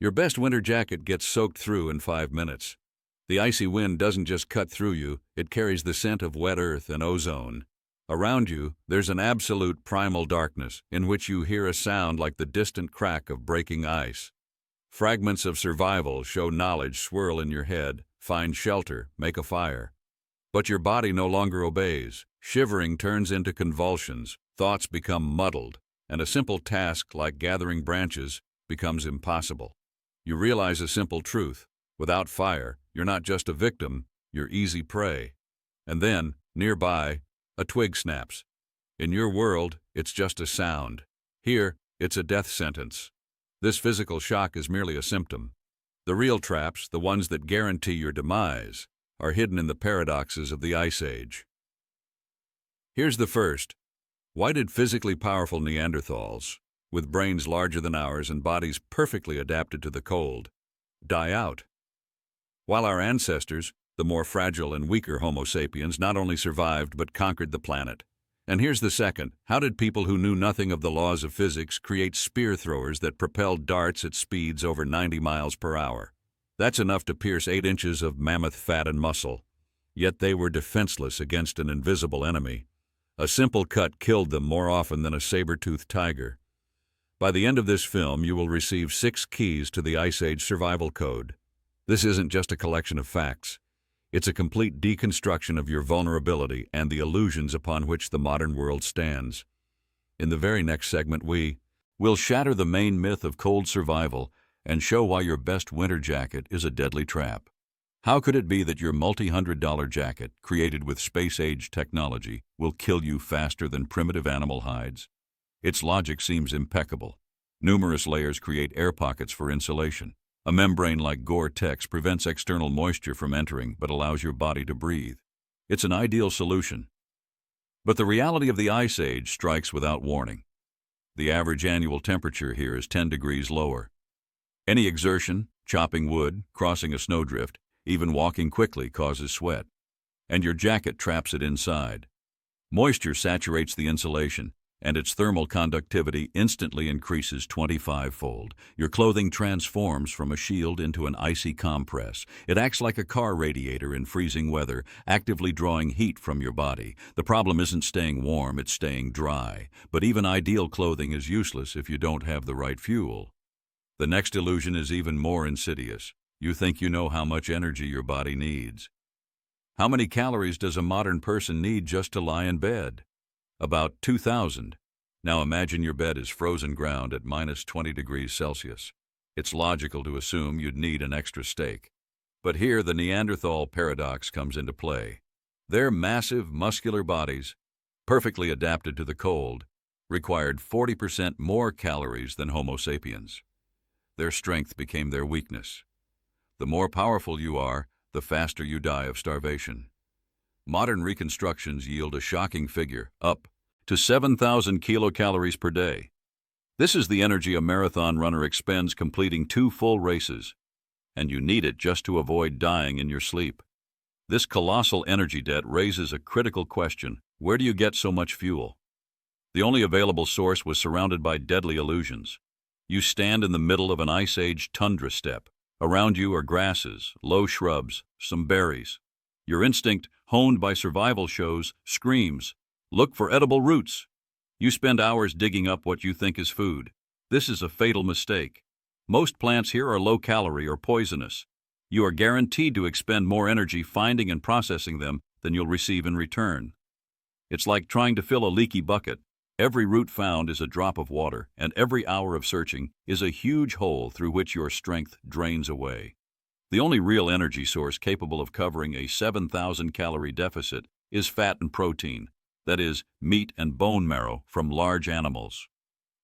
Your best winter jacket gets soaked through in 5 minutes. The icy wind doesn't just cut through you, it carries the scent of wet earth and ozone. Around you, there's an absolute primal darkness in which you hear a sound like the distant crack of breaking ice. Fragments of survival show knowledge swirl in your head, find shelter, make a fire. But your body no longer obeys. Shivering turns into convulsions, thoughts become muddled, and a simple task like gathering branches becomes impossible. You realize a simple truth. Without fire, you're not just a victim, you're easy prey. And then, nearby, a twig snaps. In your world, it's just a sound. Here, it's a death sentence. This physical shock is merely a symptom. The real traps, the ones that guarantee your demise, are hidden in the paradoxes of the Ice Age. Here's the first. Why did physically powerful Neanderthals, with brains larger than ours and bodies perfectly adapted to the cold, die out? While our ancestors, the more fragile and weaker Homo sapiens, not only survived but conquered the planet. And here's the second. How did people who knew nothing of the laws of physics create spear throwers that propelled darts at speeds over 90 miles per hour? That's enough to pierce 8 inches of mammoth fat and muscle. Yet they were defenseless against an invisible enemy. A simple cut killed them more often than a saber-toothed tiger. By the end of this film, you will receive 6 keys to the Ice Age survival code. This isn't just a collection of facts. It's a complete deconstruction of your vulnerability and the illusions upon which the modern world stands. In the very next segment, will shatter the main myth of cold survival and show why your best winter jacket is a deadly trap. How could it be that your multi-$100 jacket, created with space-age technology, will kill you faster than primitive animal hides? Its logic seems impeccable. Numerous layers create air pockets for insulation. A membrane like Gore-Tex prevents external moisture from entering but allows your body to breathe. It's an ideal solution. But the reality of the Ice Age strikes without warning. The average annual temperature here is 10 degrees lower. Any exertion, chopping wood, crossing a snowdrift, even walking quickly causes sweat. And your jacket traps it inside. Moisture saturates the insulation, and its thermal conductivity instantly increases 25-fold. Your clothing transforms from a shield into an icy compress. It acts like a car radiator in freezing weather, actively drawing heat from your body. The problem isn't staying warm, it's staying dry. But even ideal clothing is useless if you don't have the right fuel. The next illusion is even more insidious. You think you know how much energy your body needs. How many calories does a modern person need just to lie in bed? About 2,000. Now imagine your bed is frozen ground at minus 20 degrees Celsius. It's logical to assume you'd need an extra steak. But here the Neanderthal paradox comes into play. Their massive, muscular bodies, perfectly adapted to the cold, required 40% more calories than Homo sapiens. Their strength became their weakness. The more powerful you are, the faster you die of starvation. Modern reconstructions yield a shocking figure, up to 7,000 kilocalories per day. This is the energy a marathon runner expends completing 2 full races, and you need it just to avoid dying in your sleep. This colossal energy debt raises a critical question: where do you get so much fuel? The only available source was surrounded by deadly illusions. You stand in the middle of an Ice Age tundra steppe. Around you are grasses, low shrubs, some berries. Your instinct, honed by survival shows, screams, "Look for edible roots." You spend hours digging up what you think is food. This is a fatal mistake. Most plants here are low-calorie or poisonous. You are guaranteed to expend more energy finding and processing them than you'll receive in return. It's like trying to fill a leaky bucket. Every root found is a drop of water, and every hour of searching is a huge hole through which your strength drains away. The only real energy source capable of covering a 7,000-calorie deficit is fat and protein, that is, meat and bone marrow from large animals.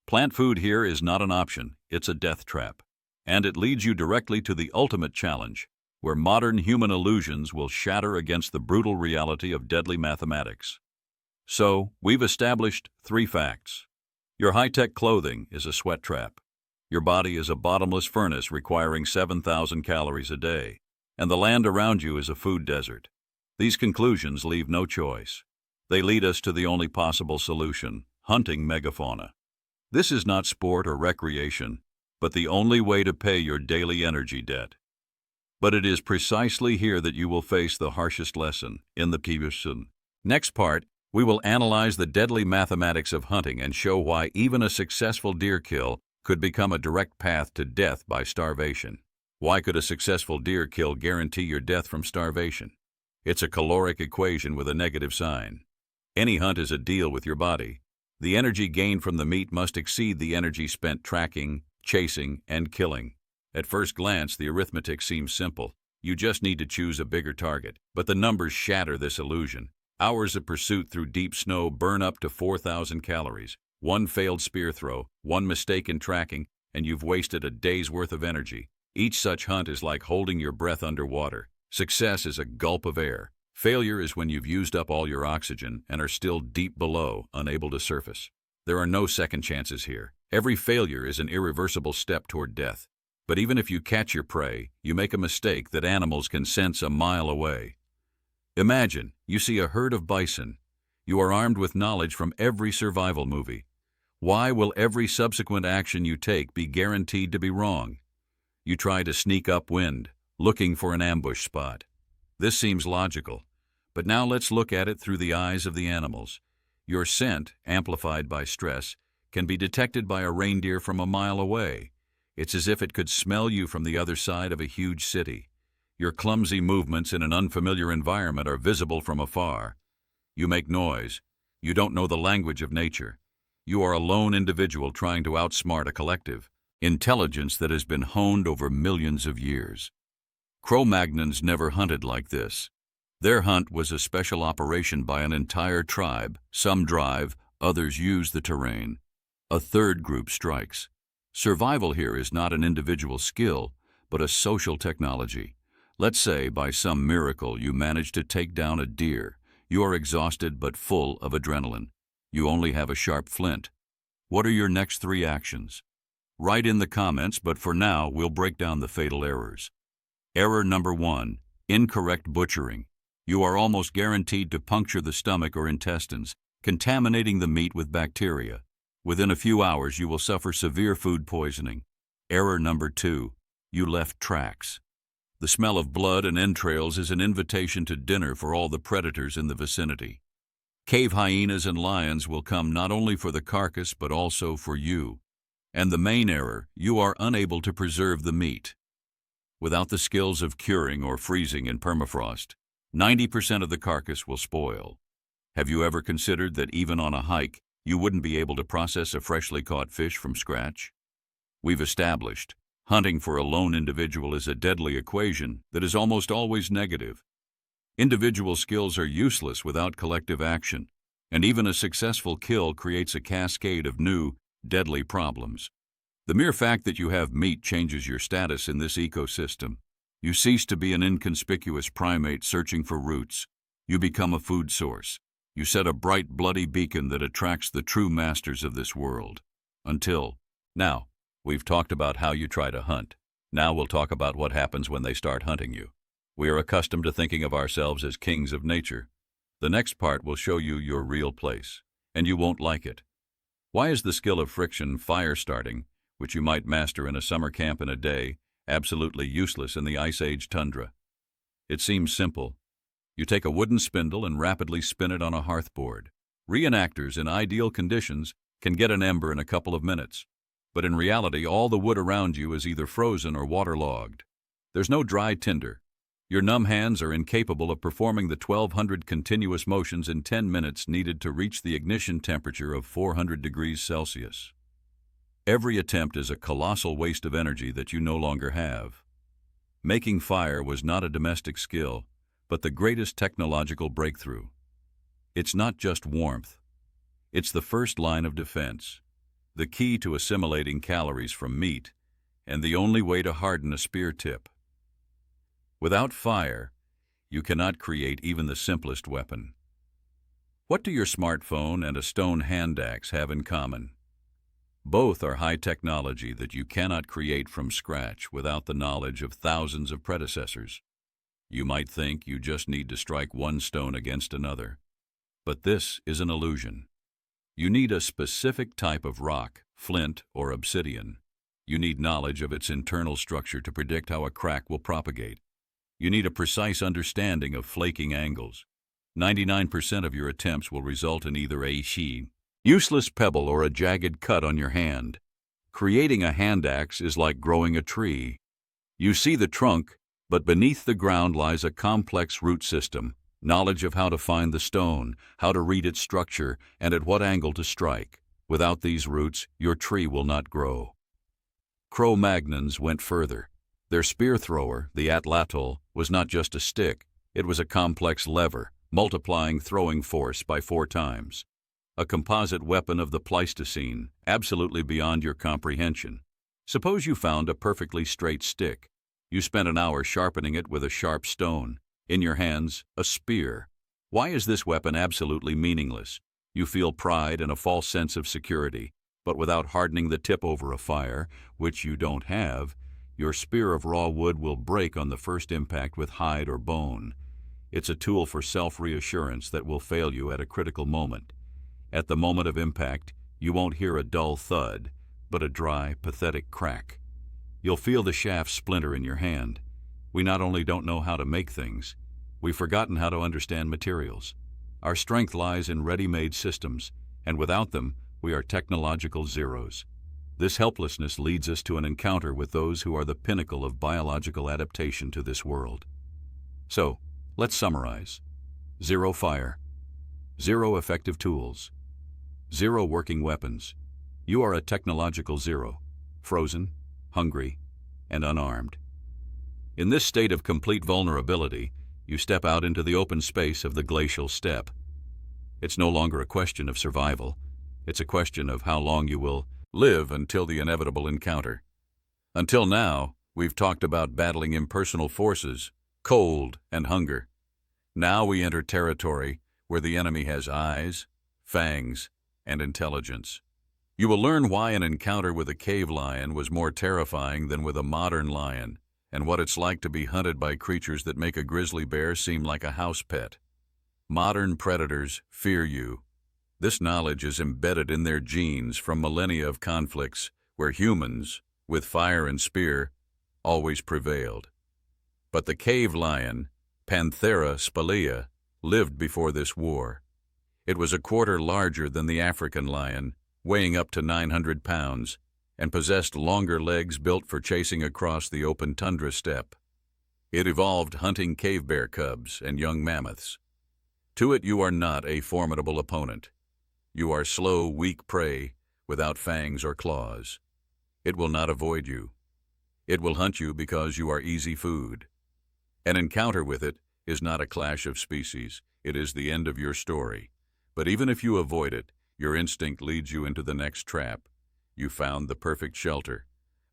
Plant food here is not an option, it's a death trap. And it leads you directly to the ultimate challenge, where modern human illusions will shatter against the brutal reality of deadly mathematics. So, we've established 3 facts. Your high-tech clothing is a sweat trap. Your body is a bottomless furnace requiring 7,000 calories a day. And the land around you is a food desert. These conclusions leave no choice. They lead us to the only possible solution: hunting megafauna. This is not sport or recreation. but the only way to pay your daily energy debt. But it is precisely here that you will face the harshest lesson in the deprivation. Next part, we will analyze the deadly mathematics of hunting and show why even a successful deer kill could become a direct path to death by starvation. Why could a successful deer kill guarantee your death from starvation? It's a caloric equation with a negative sign. Any hunt is a deal with your body. The energy gained from the meat must exceed the energy spent tracking, chasing, and killing. At first glance, the arithmetic seems simple. You just need to choose a bigger target. But the numbers shatter this illusion. Hours of pursuit through deep snow burn up to 4,000 calories. One failed spear throw, one mistake in tracking, and you've wasted a day's worth of energy. Each such hunt is like holding your breath underwater. Success is a gulp of air. Failure is when you've used up all your oxygen and are still deep below, unable to surface. There are no second chances here. Every failure is an irreversible step toward death. But even if you catch your prey, you make a mistake that animals can sense a mile away. Imagine you see a herd of bison. You are armed with knowledge from every survival movie. Why will every subsequent action you take be guaranteed to be wrong? You try to sneak upwind, looking for an ambush spot. This seems logical, but now let's look at it through the eyes of the animals. Your scent, amplified by stress, can be detected by a reindeer from a mile away. It's as if it could smell you from the other side of a huge city. Your clumsy movements in an unfamiliar environment are visible from afar. You make noise. You don't know the language of nature. You are a lone individual trying to outsmart a collective. Intelligence that has been honed over millions of years. Cro-Magnons never hunted like this. Their hunt was a special operation by an entire tribe. Some drive, others use the terrain. A third group strikes. Survival here is not an individual skill, but a social technology. Let's say, by some miracle, you manage to take down a deer. You are exhausted but full of adrenaline. You only have a sharp flint. What are your next 3 actions? Write in the comments, but for now, we'll break down the fatal errors. Error number 1, incorrect butchering. You are almost guaranteed to puncture the stomach or intestines, contaminating the meat with bacteria. Within a few hours, you will suffer severe food poisoning. Error number 2, you left tracks. The smell of blood and entrails is an invitation to dinner for all the predators in the vicinity. Cave hyenas and lions will come not only for the carcass, but also for you. And the main error, you are unable to preserve the meat. Without the skills of curing or freezing in permafrost, 90% of the carcass will spoil. Have you ever considered that even on a hike, you wouldn't be able to process a freshly caught fish from scratch? We've established, hunting for a lone individual is a deadly equation that is almost always negative. Individual skills are useless without collective action, and even a successful kill creates a cascade of new, deadly problems. The mere fact that you have meat changes your status in this ecosystem. You cease to be an inconspicuous primate searching for roots. You become a food source. You set a bright, bloody beacon that attracts the true masters of this world. Now, we've talked about how you try to hunt. Now we'll talk about what happens when they start hunting you. We are accustomed to thinking of ourselves as kings of nature. The next part will show you your real place, and you won't like it. Why is the skill of friction fire starting, which you might master in a summer camp in a day, absolutely useless in the Ice Age tundra? It seems simple. You take a wooden spindle and rapidly spin it on a hearthboard. Reenactors in ideal conditions can get an ember in a couple of minutes, but in reality all the wood around you is either frozen or waterlogged. There's no dry tinder. Your numb hands are incapable of performing the 1,200 continuous motions in 10 minutes needed to reach the ignition temperature of 400 degrees Celsius. Every attempt is a colossal waste of energy that you no longer have. Making fire was not a domestic skill, but the greatest technological breakthrough. It's not just warmth. It's the first line of defense, the key to assimilating calories from meat, and the only way to harden a spear tip. Without fire, you cannot create even the simplest weapon. What do your smartphone and a stone hand axe have in common? Both are high technology that you cannot create from scratch without the knowledge of thousands of predecessors. You might think you just need to strike one stone against another, but this is an illusion. You need a specific type of rock, flint or obsidian. You need knowledge of its internal structure to predict how a crack will propagate. You need a precise understanding of flaking angles. 99% of your attempts will result in either a useless pebble or a jagged cut on your hand. Creating a hand axe is like growing a tree. You see the trunk, but beneath the ground lies a complex root system, knowledge of how to find the stone, how to read its structure, and at what angle to strike. Without these roots, your tree will not grow. Cro-Magnons went further. Their spear thrower, the atlatl, was not just a stick, it was a complex lever, multiplying throwing force by 4 times. A composite weapon of the Pleistocene, absolutely beyond your comprehension. Suppose you found a perfectly straight stick. You spent an hour sharpening it with a sharp stone. In your hands, a spear. Why is this weapon absolutely meaningless? You feel pride and a false sense of security, but without hardening the tip over a fire, which you don't have, your spear of raw wood will break on the first impact with hide or bone. It's a tool for self-reassurance that will fail you at a critical moment. At the moment of impact, you won't hear a dull thud, but a dry, pathetic crack. You'll feel the shaft splinter in your hand. We not only don't know how to make things, we've forgotten how to understand materials. Our strength lies in ready-made systems, and without them, we are technological zeros. This helplessness leads us to an encounter with those who are the pinnacle of biological adaptation to this world. So, let's summarize. 0 fire. 0 effective tools. 0 working weapons. You are a technological zero, frozen, hungry, and unarmed. In this state of complete vulnerability, you step out into the open space of the glacial steppe. It's no longer a question of survival. It's a question of how long you will live until the inevitable encounter. Until now, we've talked about battling impersonal forces, cold and hunger. Now we enter territory where the enemy has eyes, fangs, and intelligence. You will learn why an encounter with a cave lion was more terrifying than with a modern lion, and what it's like to be hunted by creatures that make a grizzly bear seem like a house pet. Modern predators fear you. This knowledge is embedded in their genes from millennia of conflicts where humans, with fire and spear, always prevailed. But the cave lion, Panthera spalea, lived before this war. It was a quarter larger than the African lion, weighing up to 900 pounds, and possessed longer legs built for chasing across the open tundra steppe. It evolved hunting cave bear cubs and young mammoths. To it you are not a formidable opponent. You are slow, weak prey without fangs or claws. It will not avoid you. It will hunt you because you are easy food. An encounter with it is not a clash of species. It is the end of your story. But even if you avoid it, your instinct leads you into the next trap. You found the perfect shelter,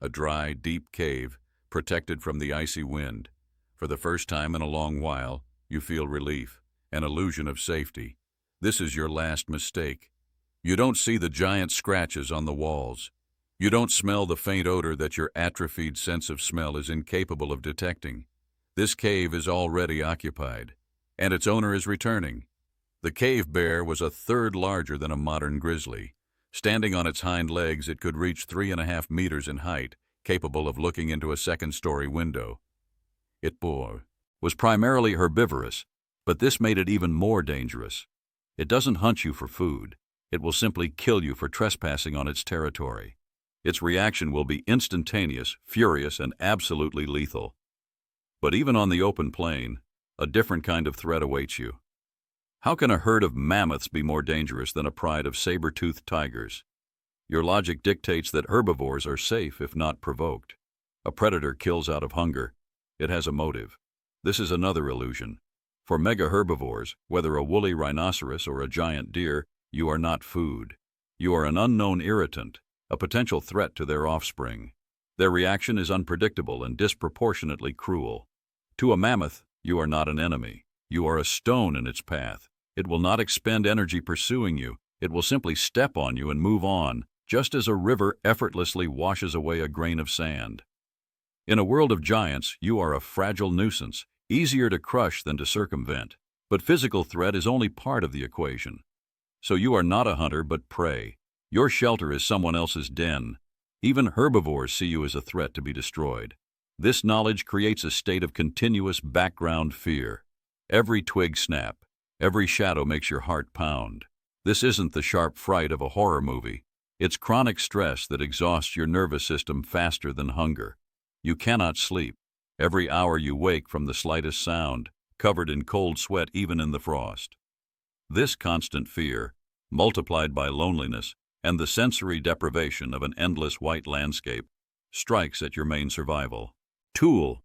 a dry, deep cave protected from the icy wind. For the first time in a long while, you feel relief, an illusion of safety. This is your last mistake. You don't see the giant scratches on the walls. You don't smell the faint odor that your atrophied sense of smell is incapable of detecting. This cave is already occupied, and its owner is returning. The cave bear was a third larger than a modern grizzly. Standing on its hind legs, it could reach 3.5 meters in height, capable of looking into a second-story window. It was primarily herbivorous, but this made it even more dangerous. It doesn't hunt you for food. It will simply kill you for trespassing on its territory. Its reaction will be instantaneous, furious, and absolutely lethal. But even on the open plain, a different kind of threat awaits you. How can a herd of mammoths be more dangerous than a pride of saber-toothed tigers? Your logic dictates that herbivores are safe if not provoked. A predator kills out of hunger. It has a motive. This is another illusion. For mega-herbivores, whether a woolly rhinoceros or a giant deer, you are not food. You are an unknown irritant, a potential threat to their offspring. Their reaction is unpredictable and disproportionately cruel. To a mammoth, you are not an enemy. You are a stone in its path. It will not expend energy pursuing you. It will simply step on you and move on, just as a river effortlessly washes away a grain of sand. In a world of giants, you are a fragile nuisance, easier to crush than to circumvent. But physical threat is only part of the equation. So you are not a hunter but prey. Your shelter is someone else's den. Even herbivores see you as a threat to be destroyed. This knowledge creates a state of continuous background fear. Every twig snap, every shadow makes your heart pound. This isn't the sharp fright of a horror movie. It's chronic stress that exhausts your nervous system faster than hunger. You cannot sleep. Every hour you wake from the slightest sound, covered in cold sweat even in the frost. This constant fear, multiplied by loneliness and the sensory deprivation of an endless white landscape, strikes at your main survival tool,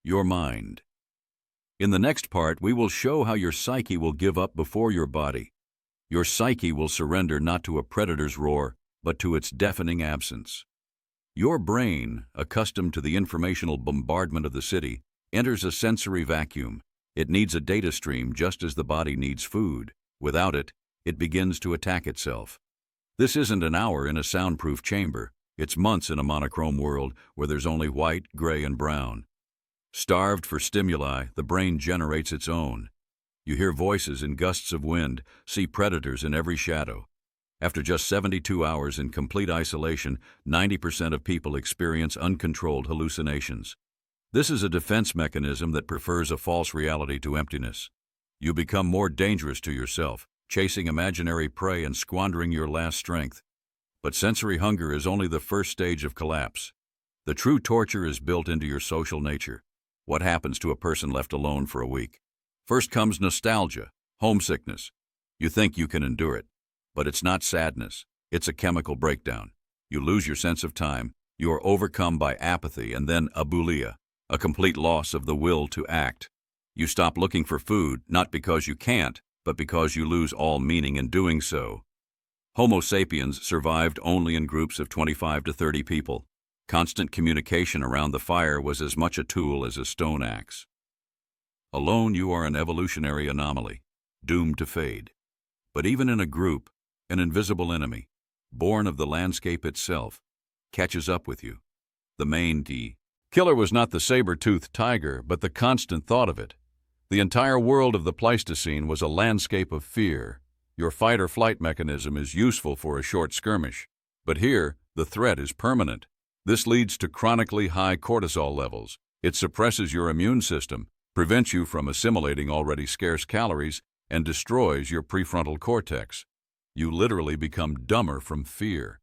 your mind. In the next part, we will show how your psyche will give up before your body. Your psyche will surrender not to a predator's roar, but to its deafening absence. Your brain, accustomed to the informational bombardment of the city, enters a sensory vacuum. It needs a data stream just as the body needs food. Without it, it begins to attack itself. This isn't an hour in a soundproof chamber. It's months in a monochrome world where there's only white, gray, and brown. Starved for stimuli, the brain generates its own. You hear voices in gusts of wind, see predators in every shadow. After just 72 hours in complete isolation, 90% of people experience uncontrolled hallucinations. This is a defense mechanism that prefers a false reality to emptiness. You become more dangerous to yourself, chasing imaginary prey and squandering your last strength. But sensory hunger is only the first stage of collapse. The true torture is built into your social nature. What happens to a person left alone for a week? First comes nostalgia, homesickness. You think you can endure it, but it's not sadness. It's a chemical breakdown. You lose your sense of time. You are overcome by apathy and then abulia, a complete loss of the will to act. You stop looking for food, not because you can't, but because you lose all meaning in doing so. Homo sapiens survived only in groups of 25 to 30 people. Constant communication around the fire was as much a tool as a stone axe. Alone, you are an evolutionary anomaly, doomed to fade. But even in a group, an invisible enemy, born of the landscape itself, catches up with you. The main killer was not the saber-toothed tiger, but the constant thought of it. The entire world of the Pleistocene was a landscape of fear. Your fight-or-flight mechanism is useful for a short skirmish, but here, the threat is permanent. This leads to chronically high cortisol levels. It suppresses your immune system, prevents you from assimilating already scarce calories, and destroys your prefrontal cortex. You literally become dumber from fear.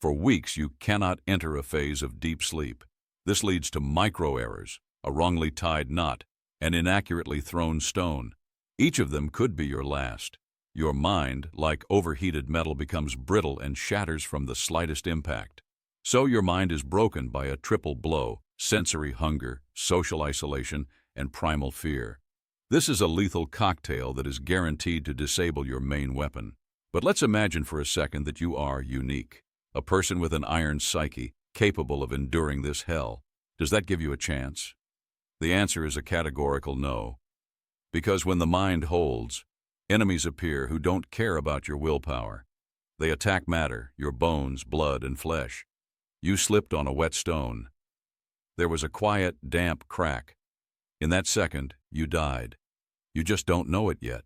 For weeks, you cannot enter a phase of deep sleep. This leads to micro-errors, a wrongly tied knot, an inaccurately thrown stone. Each of them could be your last. Your mind, like overheated metal, becomes brittle and shatters from the slightest impact. So your mind is broken by a triple blow: sensory hunger, social isolation, and primal fear. This is a lethal cocktail that is guaranteed to disable your main weapon. But let's imagine for a second that you are unique, a person with an iron psyche, capable of enduring this hell. Does that give you a chance? The answer is a categorical no. Because when the mind holds, enemies appear who don't care about your willpower. They attack matter, your bones, blood, and flesh. You slipped on a wet stone. There was a quiet, damp crack. In that second, you died. You just don't know it yet.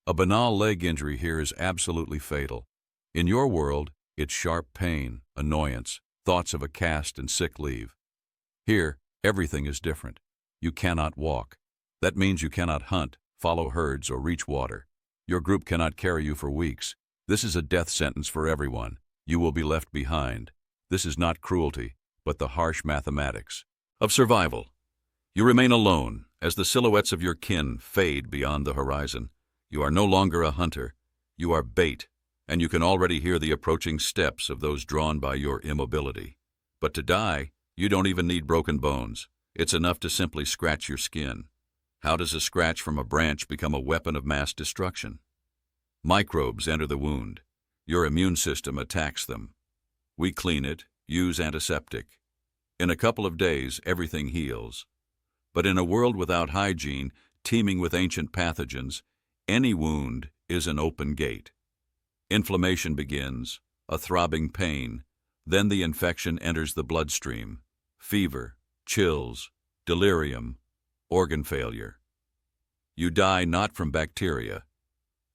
A banal leg injury here is absolutely fatal. In your world, it's sharp pain, annoyance, thoughts of a cast and sick leave. Here, everything is different. You cannot walk. That means you cannot hunt, follow herds, or reach water. Your group cannot carry you for weeks. This is a death sentence for everyone. You will be left behind. This is not cruelty, but the harsh mathematics of survival. You remain alone as the silhouettes of your kin fade beyond the horizon. You are no longer a hunter. You are bait, and you can already hear the approaching steps of those drawn by your immobility. But to die, you don't even need broken bones. It's enough to simply scratch your skin. How does a scratch from a branch become a weapon of mass destruction? Microbes enter the wound. Your immune system attacks them. We clean it, use antiseptic. In a couple of days, everything heals. But in a world without hygiene, teeming with ancient pathogens, any wound is an open gate. Inflammation begins, a throbbing pain. Then the infection enters the bloodstream. Fever, chills, delirium, organ failure. You die not from bacteria,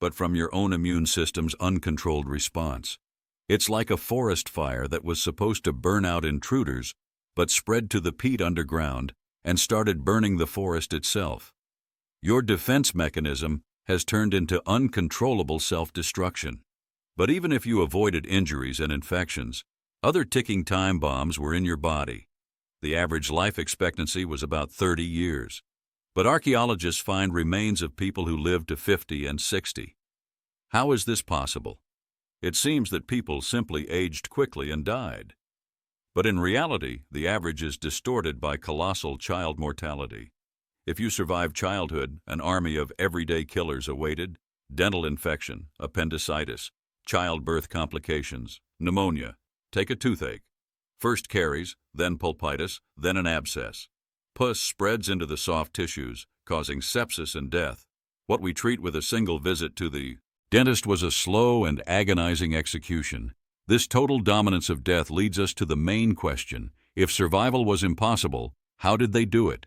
but from your own immune system's uncontrolled response. It's like a forest fire that was supposed to burn out intruders, but spread to the peat underground and started burning the forest itself. Your defense mechanism has turned into uncontrollable self-destruction. But even if you avoided injuries and infections, other ticking time bombs were in your body. The average life expectancy was about 30 years. But archaeologists find remains of people who lived to 50 and 60. How is this possible? It seems that people simply aged quickly and died. But in reality, the average is distorted by colossal child mortality. If you survived childhood, an army of everyday killers awaited: dental infection, appendicitis, childbirth complications, pneumonia, take a toothache. First caries, then pulpitis, then an abscess. Pus spreads into the soft tissues, causing sepsis and death. What we treat with a single visit to the dentist was a slow and agonizing execution. This total dominance of death leads us to the main question. If survival was impossible, how did they do it?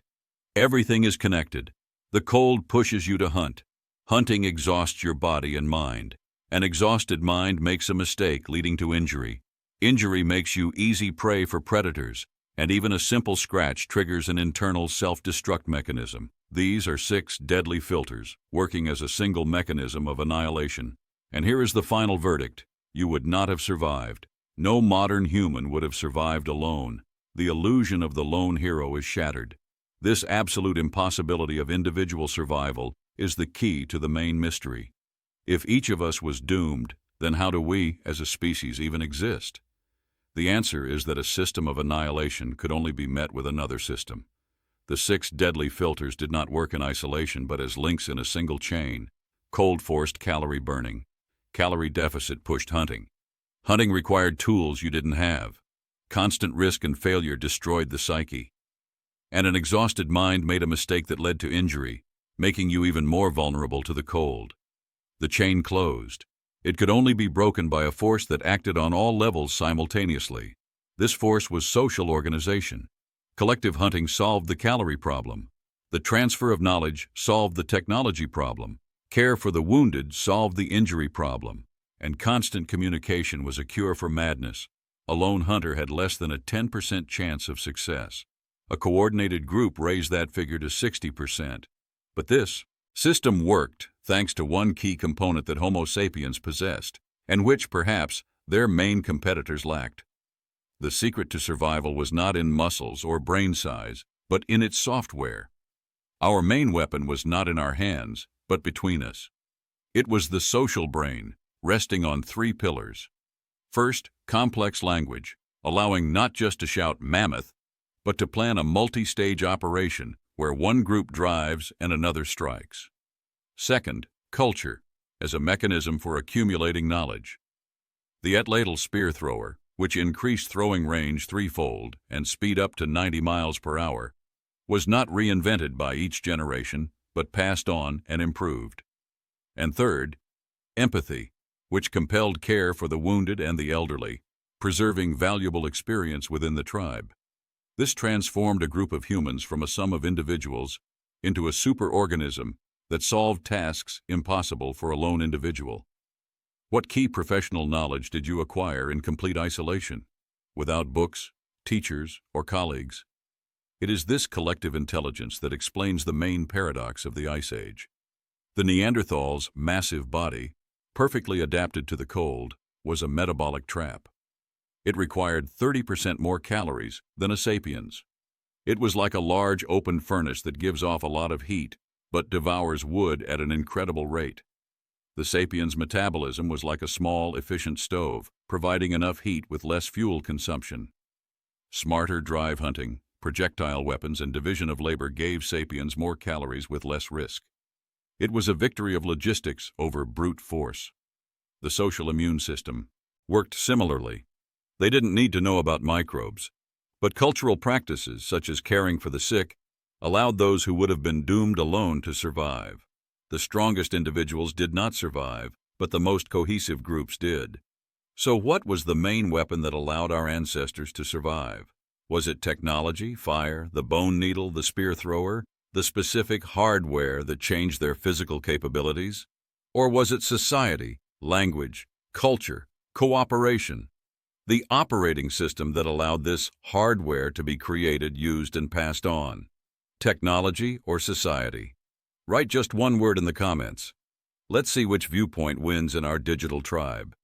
Everything is connected. The cold pushes you to hunt. Hunting exhausts your body and mind. An exhausted mind makes a mistake, leading to injury. Injury makes you easy prey for predators, and even a simple scratch triggers an internal self-destruct mechanism. These are 6 deadly filters, working as a single mechanism of annihilation. And here is the final verdict. You would not have survived. No modern human would have survived alone. The illusion of the lone hero is shattered. This absolute impossibility of individual survival is the key to the main mystery. If each of us was doomed, then how do we, as a species, even exist? The answer is that a system of annihilation could only be met with another system. The 6 deadly filters did not work in isolation, but as links in a single chain. Cold forced calorie burning. Calorie deficit pushed hunting. Hunting required tools you didn't have. Constant risk and failure destroyed the psyche. And an exhausted mind made a mistake that led to injury, making you even more vulnerable to the cold. The chain closed. It could only be broken by a force that acted on all levels simultaneously. This force was social organization. Collective hunting solved the calorie problem. The transfer of knowledge solved the technology problem. Care for the wounded solved the injury problem. And constant communication was a cure for madness. A lone hunter had less than a 10% chance of success. A coordinated group raised that figure to 60%. But this system worked thanks to one key component that Homo sapiens possessed, and which, perhaps, their main competitors lacked. The secret to survival was not in muscles or brain size, but in its software. Our main weapon was not in our hands, but between us. It was the social brain, resting on 3 pillars. First, complex language, allowing not just to shout mammoth, but to plan a multi-stage operation where one group drives and another strikes. Second, culture, as a mechanism for accumulating knowledge. The atlatl spear thrower, which increased throwing range 3-fold and speed up to 90 miles per hour, was not reinvented by each generation, but passed on and improved. And third, empathy, which compelled care for the wounded and the elderly, preserving valuable experience within the tribe. This transformed a group of humans from a sum of individuals into a superorganism that solved tasks impossible for a lone individual. What key professional knowledge did you acquire in complete isolation, without books, teachers, or colleagues? It is this collective intelligence that explains the main paradox of the Ice Age. The Neanderthal's massive body, perfectly adapted to the cold, was a metabolic trap. It required 30% more calories than a sapiens. It was like a large open furnace that gives off a lot of heat, but devours wood at an incredible rate. The sapiens' metabolism was like a small, efficient stove, providing enough heat with less fuel consumption. Smarter drive hunting, projectile weapons, and division of labor gave sapiens more calories with less risk. It was a victory of logistics over brute force. The social immune system worked similarly. They didn't need to know about microbes, but cultural practices such as caring for the sick allowed those who would have been doomed alone to survive. The strongest individuals did not survive, but the most cohesive groups did. So what was the main weapon that allowed our ancestors to survive? Was it technology, fire, the bone needle, the spear thrower, the specific hardware that changed their physical capabilities? Or was it society, language, culture, Cooperation. The operating system that allowed this hardware to be created, used, and passed on. Technology or society? Write just one word in the comments. Let's see which viewpoint wins in our digital tribe.